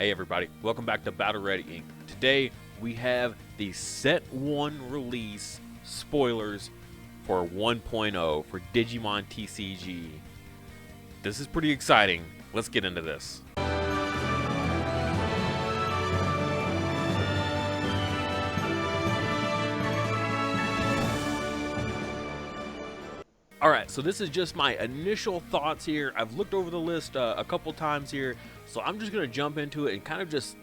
Hey everybody, welcome back to Battle Ready Inc. Today we have the Set 1 release spoilers for 1.0 for Digimon TCG. This is pretty exciting. Let's get into this. Alright, so this is just my initial thoughts here. I've looked over the list a couple times here, so I'm just going to jump into it and kind of just,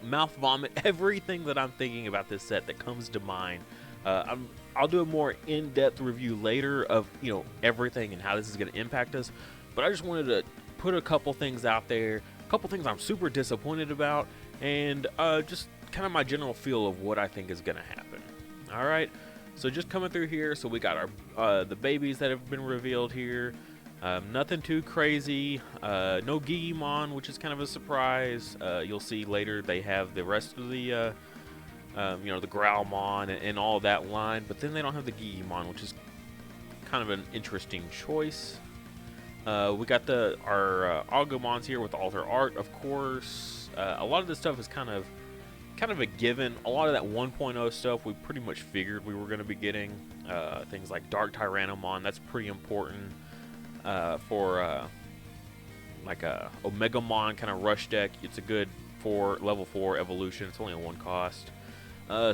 mouth vomit everything that I'm thinking about this set that comes to mind. I'll do a more in-depth review later of, everything and how this is going to impact us, but I just wanted to put a couple things out there, a couple things I'm super disappointed about, and just kind of my general feel of what I think is going to happen. Alright? So just coming through here, so we got our the babies that have been revealed here. Nothing too crazy. No Digimon, which is kind of a surprise. You'll see later they have the rest of the the Growlmon and all that line, but then they don't have the Digimon, which is kind of an interesting choice. We got our Agumons here with all their art, of course. A lot of this stuff is kind of a given. A lot of that 1.0 stuff we pretty much figured we were going to be getting. Things like Dark Tyranomon, that's pretty important for like a Omegamon kind of rush deck. It's a good level 4 evolution. It's only a 1 cost.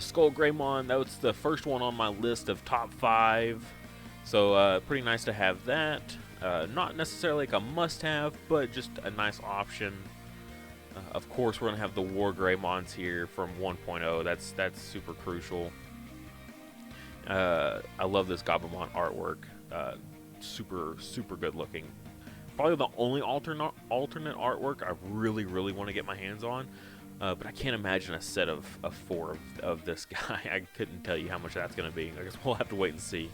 Skull Greymon, that was the first one on my list of top 5. So pretty nice to have that. Not necessarily like a must-have, but just a nice option. Of course, we're going to have the War Greymons here from 1.0. That's super crucial. I love this Gabumon artwork. Super good looking. Probably the only alternate artwork I really want to get my hands on. But I can't imagine a set of 4 of this guy. I couldn't tell you how much that's going to be. I guess we'll have to wait and see.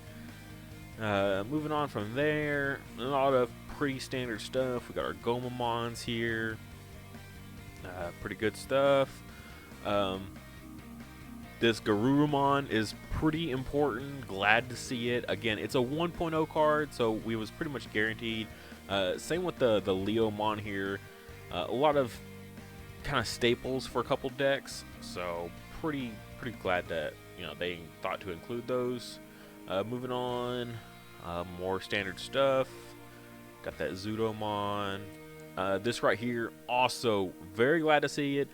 Moving on from there, a lot of pretty standard stuff. We got our Gomamons here. Pretty good stuff. This Garurumon is pretty important. Glad to see it. Again, it's a 1.0 card, so we was pretty much guaranteed. Same with the Leomon here. A lot of kind of staples for a couple decks, so pretty glad that they thought to include those. Moving on, more standard stuff. Got that Zudomon. This right here, also very glad to see it.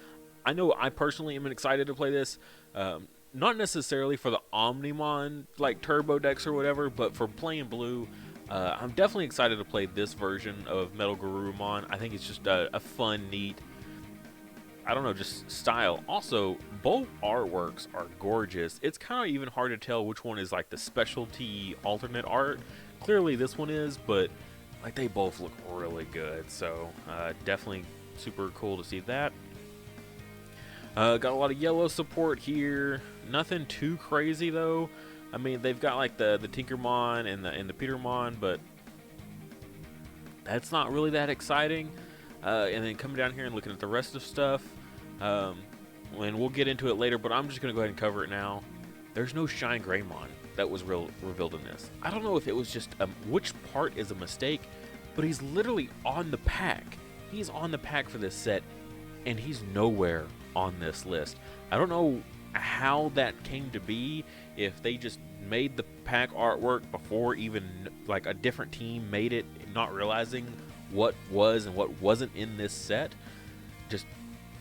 I know I personally am excited to play this. Not necessarily for the Omnimon like turbo decks or whatever, but for playing blue, I'm definitely excited to play this version of Metal Garurumon. I think it's just a fun, neat, I don't know, just style. Also, both artworks are gorgeous. It's kind of even hard to tell which one is like the specialty alternate art. Clearly this one is, but like they both look really good, so definitely super cool to see that. Got a lot of yellow support here. Nothing too crazy though. I mean, they've got like the Tinkermon and the Petermon, but that's not really that exciting. And then coming down here and looking at the rest of stuff, and we'll get into it later, but I'm just gonna go ahead and cover it now. There's no Shine Greymon that was revealed in this. I don't know if it was just which part is a mistake, but he's literally on the pack. He's on the pack for this set, and he's nowhere on this list. I don't know how that came to be, if they just made the pack artwork before even like a different team made it, not realizing what was and what wasn't in this set. Just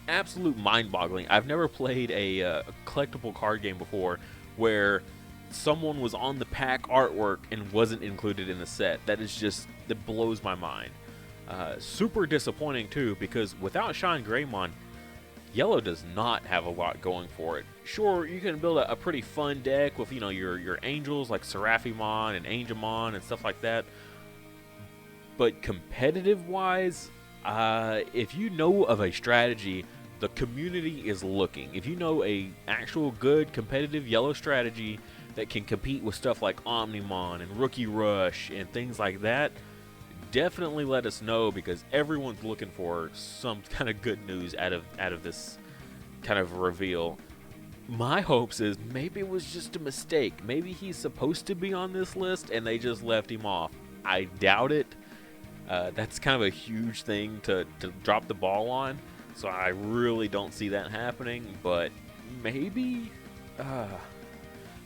absolute mind-boggling. I've never played a collectible card game before where someone was on the pack artwork and wasn't included in the set. That blows my mind. Super disappointing too, because without Shine Greymon, Yellow does not have a lot going for it. Sure, you can build a pretty fun deck with your angels like Seraphimon and Angemon and stuff like that. But competitive wise, if you know of a strategy, the community is looking. If you know a actual good competitive yellow strategy that can compete with stuff like Omnimon and Rookie Rush and things like that, definitely let us know, because everyone's looking for some kind of good news out of this kind of reveal. My hopes is maybe it was just a mistake. Maybe he's supposed to be on this list and they just left him off. I doubt it. That's kind of a huge thing to drop the ball on. So I really don't see that happening, but maybe.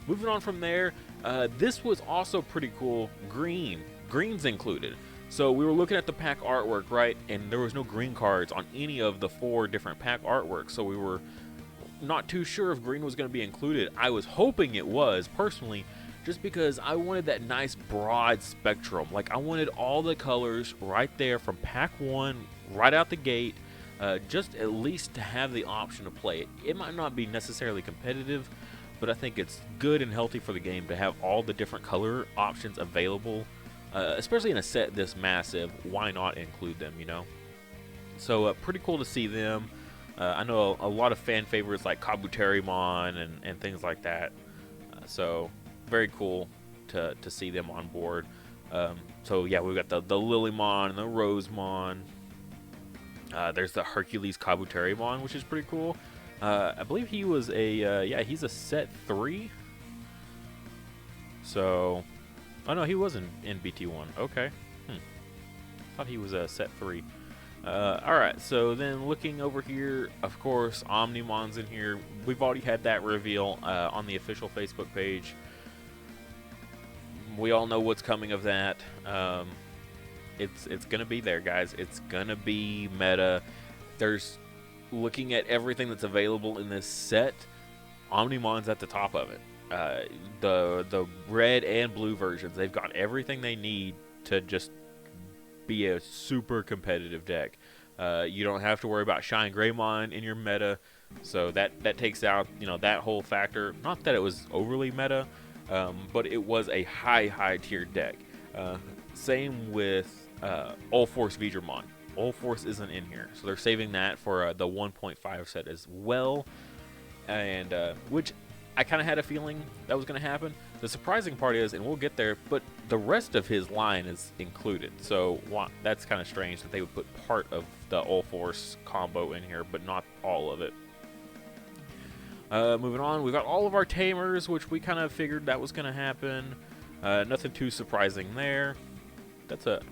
Moving on from there, this was also pretty cool. Green's included. So we were looking at the pack artwork, right? And there was no green cards on any of the 4 different pack artworks. So we were not too sure if green was going to be included. I was hoping it was, personally, just because I wanted that nice broad spectrum. Like, I wanted all the colors right there from pack 1, right out the gate, just at least to have the option to play it. It might not be necessarily competitive, but I think it's good and healthy for the game to have all the different color options available, especially in a set this massive. Why not include them, you know? So pretty cool to see them. I know a lot of fan favorites like Kabuterimon and things like that. So very cool to see them on board. So yeah, we've got the Lilymon and the Rosemon. There's the Hercules Kabuterimon, which is pretty cool. I believe he was he's a set 3. So, oh no, he wasn't in BT1. Okay. Thought he was a set 3. Alright, so then looking over here, of course, Omnimon's in here. We've already had that reveal on the official Facebook page. We all know what's coming of that. It's going to be there, guys. It's going to be meta. Looking at everything that's available in this set, Omnimon's at the top of it. The red and blue versions, they've got everything they need to just be a super competitive deck. You don't have to worry about Shine Greymon in your meta, so that takes out, you know, that whole factor. Not that it was overly meta, but it was a high tier deck. Same with All Force Vigramon. All Force isn't in here, so they're saving that for the 1.5 set as well, and which I kind of had a feeling that was going to happen. The surprising part is, and we'll get there, but the rest of his line is included, so that's kind of strange that they would put part of the All Force combo in here, but not all of it. Moving on, we got all of our Tamers, which we kind of figured that was going to happen. Nothing too surprising there.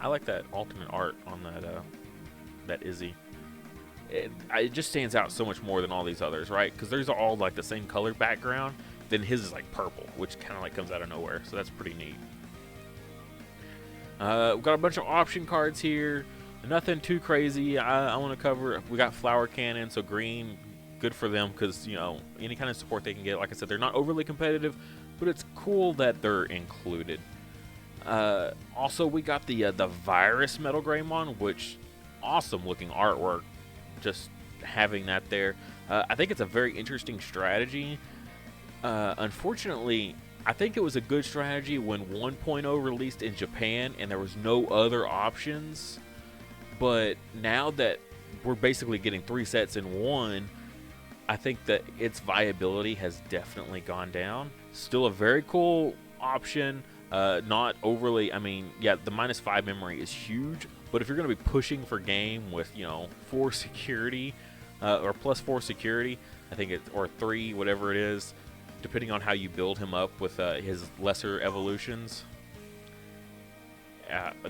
I like that alternate art on that Izzy. It just stands out so much more than all these others, right? Because these are all like the same color background. Then his is like purple, which kind of like comes out of nowhere. So that's pretty neat. We've got a bunch of option cards here. Nothing too crazy. I want to cover. We got Flower Cannon, so green, good for them because, you know, any kind of support they can get. Like I said, they're not overly competitive, but it's cool that they're included. Also, we got the Virus Metal Greymon, which awesome looking artwork. Just having that there, I think it's a very interesting strategy. Unfortunately, I think it was a good strategy when 1.0 released in Japan and there was no other options. But now that we're basically getting 3 sets in one, I think that its viability has definitely gone down. Still a very cool option. Not overly, I mean, yeah, the -5 memory is huge, but if you're going to be pushing for game with, you know, 4 security, or +4 security, I think it's, or 3, whatever it is, depending on how you build him up with his lesser evolutions.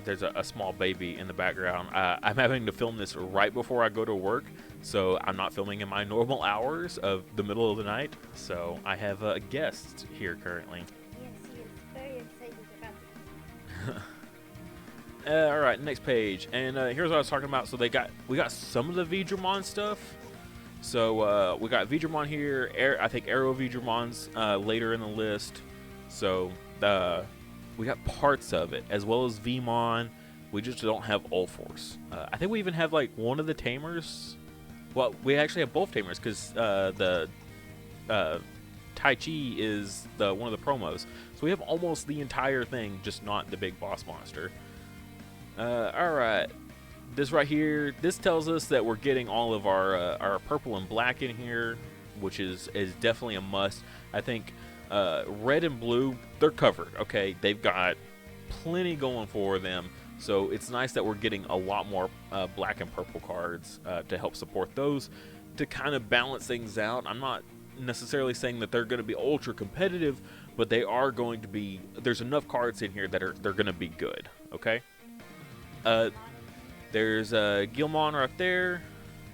There's a small baby in the background. I'm having to film this right before I go to work, so I'm not filming in my normal hours of the middle of the night, so I have a guest here currently. Alright, next page, and here's what I was talking about. So we got some of the Vigramon stuff. So we got Vigramon here. I think Arrow Vigramon's later in the list. So we got parts of it, as well as Vmon. We just don't have All Force. I think we even have like one of the Tamers. Well, we actually have both Tamers because the Tai Chi is one of the promos. So we have almost the entire thing, just not the big boss monster. Alright. This right here, this tells us that we're getting all of our purple and black in here, which is definitely a must. I think red and blue, they're covered, okay? They've got plenty going for them. So it's nice that we're getting a lot more black and purple cards to help support those, to kind of balance things out. I'm not necessarily saying that they're going to be ultra competitive, but they are going to be, there's enough cards in here that they're going to be good, okay? There's Gilmon right there.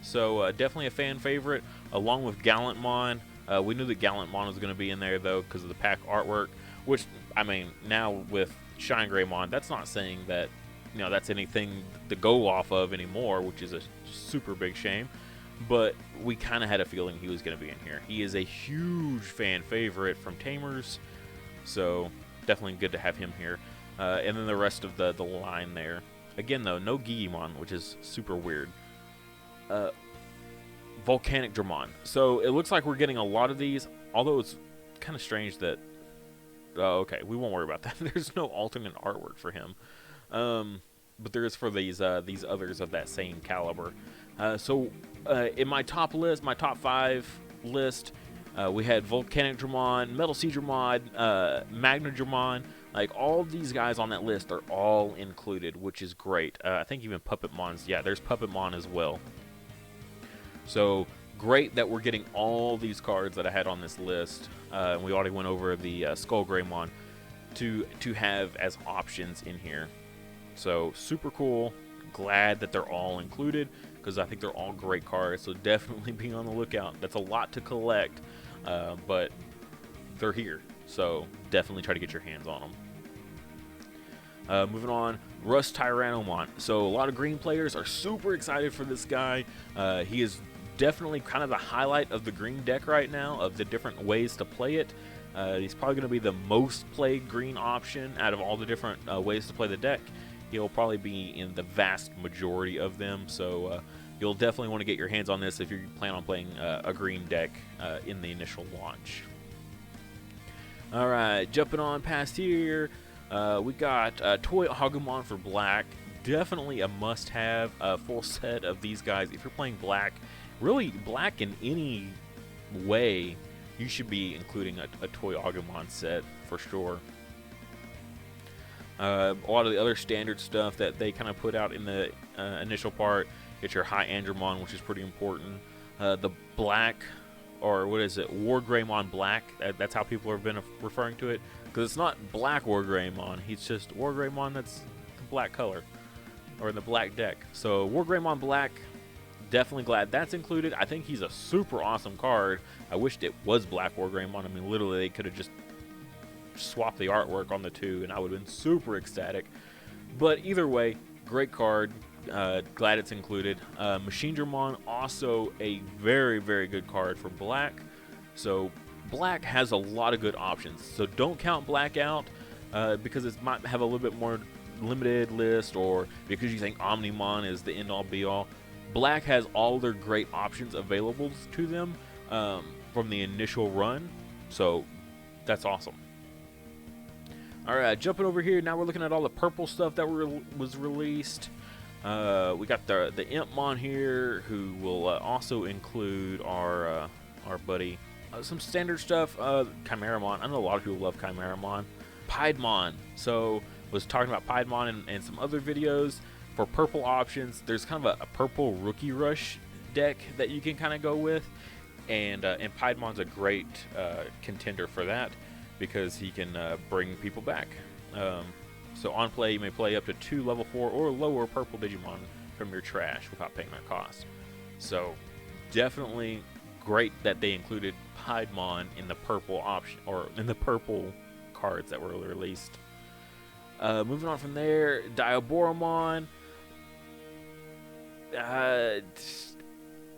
So definitely a fan favorite, along with Gallant Mon. We knew that Gallant Mon was going to be in there, though, because of the pack artwork, which, I mean, now with Shine Greymon, that's not saying that, you know, that's anything to go off of anymore, which is a super big shame. But we kind of had a feeling he was going to be in here. He is a huge fan favorite from Tamers, so definitely good to have him here. And then the rest of the line there. Again, though, no Digimon, which is super weird. Volcanic Dramon. So it looks like we're getting a lot of these, although it's kind of strange that... okay, we won't worry about that. There's no alternate artwork for him. But there is for these others of that same caliber. So in my top list, my top 5 list, we had Volcanic Dramon, Metal Sea Dramon, Magna Dramon. Like, all these guys on that list are all included, which is great. I think even Puppet Mon's, yeah, there's Puppet Mon as well. So great that we're getting all these cards that I had on this list. And we already went over the Skull Greymon to have as options in here. So super cool. Glad that they're all included, because I think they're all great cards. So definitely be on the lookout. That's a lot to collect, but they're here. So definitely try to get your hands on them. Moving on, Russ Tyranomon. So a lot of green players are super excited for this guy. He is definitely kind of the highlight of the green deck right now, of the different ways to play it. He's probably going to be the most played green option out of all the different ways to play the deck. He'll probably be in the vast majority of them, so you'll definitely want to get your hands on this if you plan on playing a green deck in the initial launch. Alright, jumping on past here, we got Toy Agumon for black. Definitely a must-have, full set of these guys. If you're playing black, really black in any way, you should be including a Toy Agumon set for sure. A lot of the other standard stuff that they kind of put out in the initial part, get your High Andromon, which is pretty important. The black, or what is it, War Greymon Black, that's how people have been referring to it, because it's not Black War Greymon, he's just War Greymon that's the black color, or the black deck. So War Greymon Black, definitely glad that's included. I think he's a super awesome card. I wished it was Black War Greymon. I mean, literally they could have just swap the artwork on the two and I would have been super ecstatic. But either way, great card. Glad it's included. Machine Dramon, also a very, very good card for black. So black has a lot of good options. So don't count black out because it might have a little bit more limited list, or because you think Omnimon is the end-all be-all. Black has all their great options available to them from the initial run. So that's awesome. Alright, jumping over here, now we're looking at all the purple stuff that was released. We got the Impmon here, who will also include our buddy. Some standard stuff, Chimeramon. I know a lot of people love Chimeramon. Piedmon. So, was talking about Piedmon and some other videos. For purple options, there's kind of a purple Rookie Rush deck that you can kind of go with. And Piedmon's a great contender for that, because he can bring people back. So on play, you may play up to 2 level 4 or lower purple Digimon from your trash without paying their cost. So definitely great that they included Piedmon in the purple option, or in the purple cards that were released. Moving on from there, Dioboromon.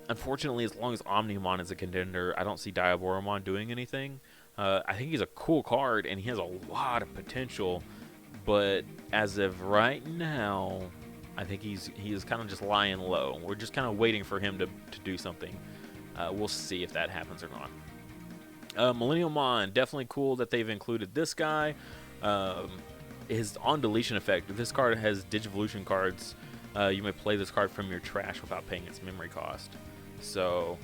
Unfortunately, as long as Omnimon is a contender, I don't see Dioboromon doing anything. I think he's a cool card, and he has a lot of potential, but as of right now, I think he is kind of just lying low. We're just kind of waiting for him to do something. We'll see if that happens or not. Millennial Mon, definitely cool that they've included this guy. His on-deletion effect, if this card has Digivolution cards, you may play this card from your trash without paying its memory cost. So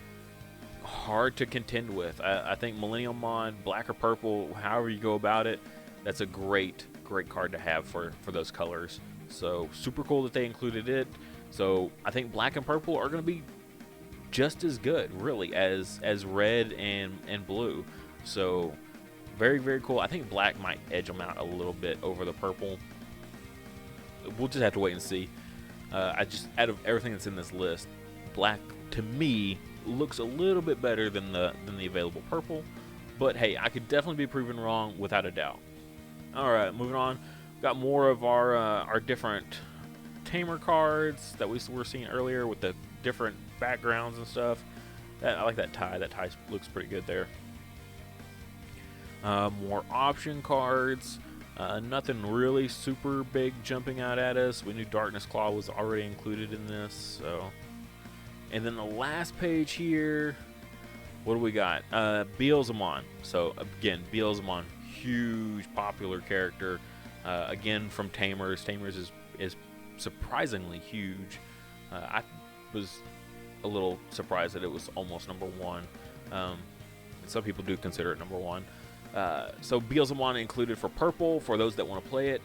hard to contend with. I think Millennial Mon, black or purple, however you go about it, that's a great card to have for those colors. So super cool that they included it. So I think black and purple are going to be just as good, really, as red and blue. So very, very cool. I think black might edge them out a little bit over the purple. We'll just have to wait and see. Out of everything that's in this list, black to me, looks a little bit better than the available purple. But hey, I could definitely be proven wrong without a doubt. All right, moving on. Got more of our different Tamer cards that we were seeing earlier with the different backgrounds and stuff. I like that tie. That tie looks pretty good there. More option cards. Nothing really super big jumping out at us. We knew Darkness Claw was already included in this. So, and then the last page here, what do we got? Beelzebond. So again, Beelzebond, huge popular character. Again from Tamers. Tamers is surprisingly huge. I was a little surprised that it was almost #1. And some people do consider it #1. So Beelzebond included for purple for those that want to play it.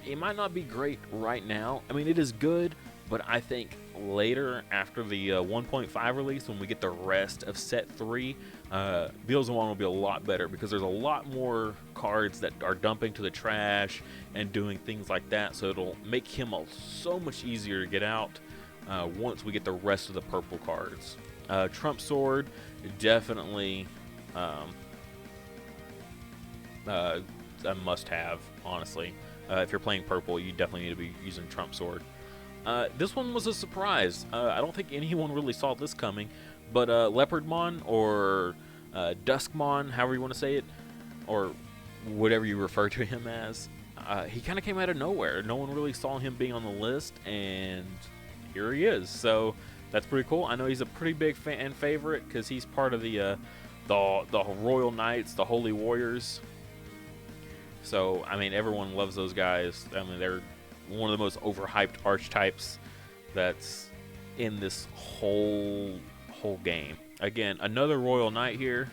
It might not be great right now. I mean, it is good, but I think later after the 1.5 release, when we get the rest of set 3, Beelzebond will be a lot better because there's a lot more cards that are dumping to the trash and doing things like that. So it'll make him so much easier to get out once we get the rest of the purple cards. Trump Sword, definitely a must-have, honestly. If you're playing purple, you definitely need to be using Trump Sword. This one was a surprise. I don't think anyone really saw this coming, but Leopard Mon or Duskmon, however you want to say it, or whatever you refer to him as, he kind of came out of nowhere. No one really saw him being on the list, and here he is. So that's pretty cool. I know he's a pretty big fan favorite because he's part of the Royal Knights, the Holy Warriors. So, I mean, everyone loves those guys. I mean, they're one of the most overhyped archetypes that's in this whole game. Again, another Royal Knight here.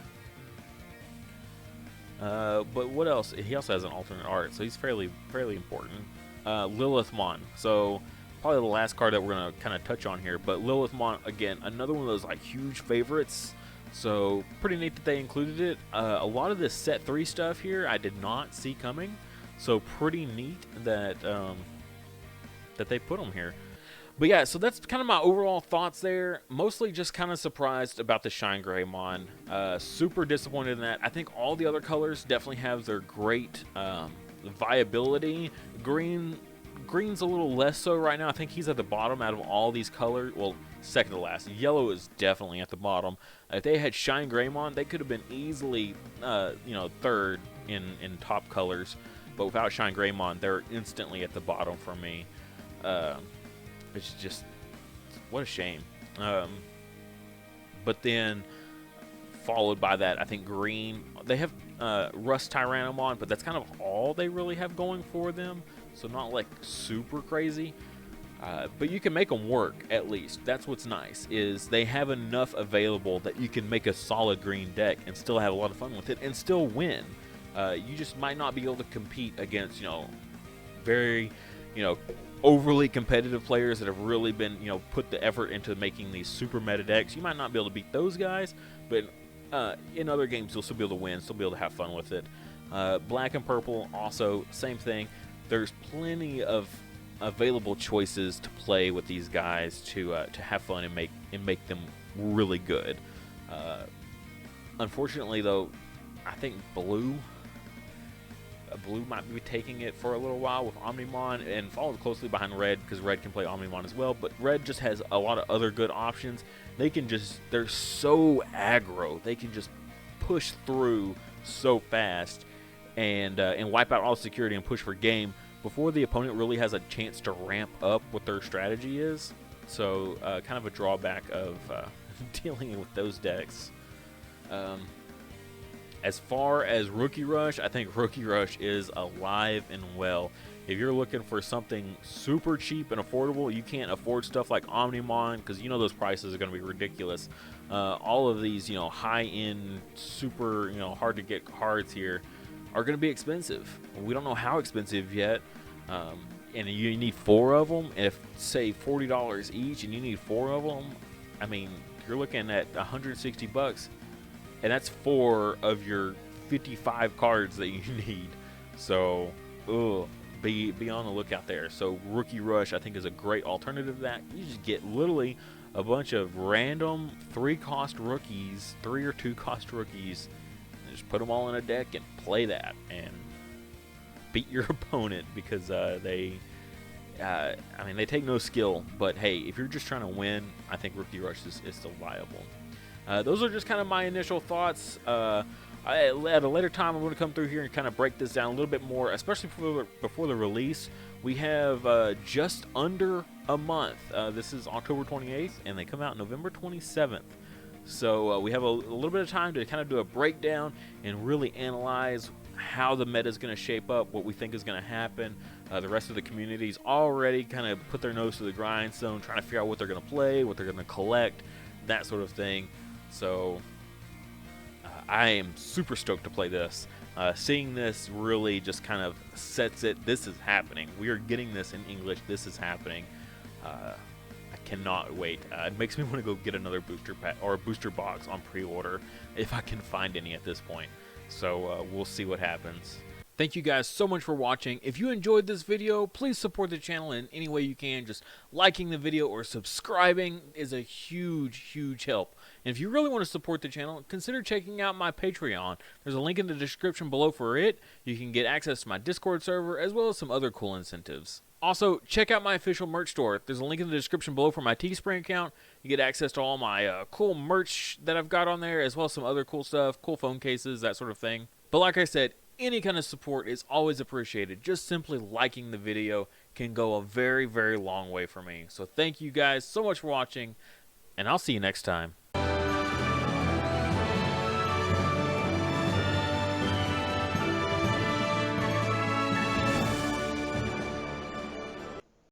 But what else? He also has an alternate art, so he's fairly important. Mon. So, probably the last card that we're going to kind of touch on here. But Mon, again, another one of those like huge favorites. So, pretty neat that they included it. A lot of this set 3 stuff here I did not see coming. So, pretty neat that that they put them here. But yeah, so that's kind of my overall thoughts there. Mostly just kind of surprised about the Shine Greymon. Super disappointed in that. I think all the other colors definitely have their great viability. Green's a little less so right now. I think he's at the bottom out of all these colors. Well, second to last. Yellow is definitely at the bottom. If they had Shine Greymon, they could have been easily, third in top colors. But without Shine Greymon, they're instantly at the bottom for me. It's just, what a shame. But then, followed by that, I think green. They have Russ Tyranomon, but that's kind of all they really have going for them. So not like super crazy. But you can make them work, at least. That's what's nice, is they have enough available that you can make a solid green deck and still have a lot of fun with it and still win. You just might not be able to compete against, very, overly competitive players that have really been, put the effort into making these super meta decks. You might not be able to beat those guys, but in other games you'll still be able to win, still be able to have fun with it. Black and purple, also, same thing. There's plenty of available choices to play with these guys to have fun and make them really good. Unfortunately, though, I think blue might be taking it for a little while with Omnimon, and followed closely behind red because red can play Omnimon as well. But red just has a lot of other good options. They're so aggro. They can just push through so fast and wipe out all security and push for game before the opponent really has a chance to ramp up what their strategy is. So kind of a drawback of dealing with those decks. As far as Rookie Rush, I think Rookie Rush is alive and well. If you're looking for something super cheap and affordable, you can't afford stuff like Omnimon because those prices are going to be ridiculous. All of these, high-end, super, hard to get cards here are going to be expensive. We don't know how expensive yet, and you need 4 of them. If say $40 each, and you need 4 of them, I mean, you're looking at $160. And that's 4 of your 55 cards that you need. So, be on the lookout there. So, Rookie Rush, I think, is a great alternative to that. You just get literally a bunch of random 3-cost rookies, 3 or 2-cost rookies, and just put them all in a deck and play that and beat your opponent because they take no skill. But hey, if you're just trying to win, I think Rookie Rush is still viable. Those are just kind of my initial thoughts. At a later time, I'm going to come through here and kind of break this down a little bit more, especially before the release. We have just under a month. This is October 28th, and they come out November 27th. So we have a little bit of time to kind of do a breakdown and really analyze how the meta is going to shape up, what we think is going to happen. The rest of the community's already kind of put their nose to the grindstone, trying to figure out what they're going to play, what they're going to collect, that sort of thing. So I am super stoked to play this. Seeing this really just kind of sets it. This is happening. We are getting this in English. This is happening. I cannot wait. It makes me want to go get another booster pack or a booster box on pre-order if I can find any at this point. So we'll see what happens. Thank you guys so much for watching. If you enjoyed this video, please support the channel in any way you can. Just liking the video or subscribing is a huge, huge help. And if you really want to support the channel, consider checking out my Patreon. There's a link in the description below for it. You can get access to my Discord server as well as some other cool incentives. Also, check out my official merch store. There's a link in the description below for my Teespring account. You get access to all my cool merch that I've got on there, as well as some other cool stuff, cool phone cases, that sort of thing. But like I said, any kind of support is always appreciated. Just simply liking the video can go a very, very long way for me. So thank you guys so much for watching, and I'll see you next time.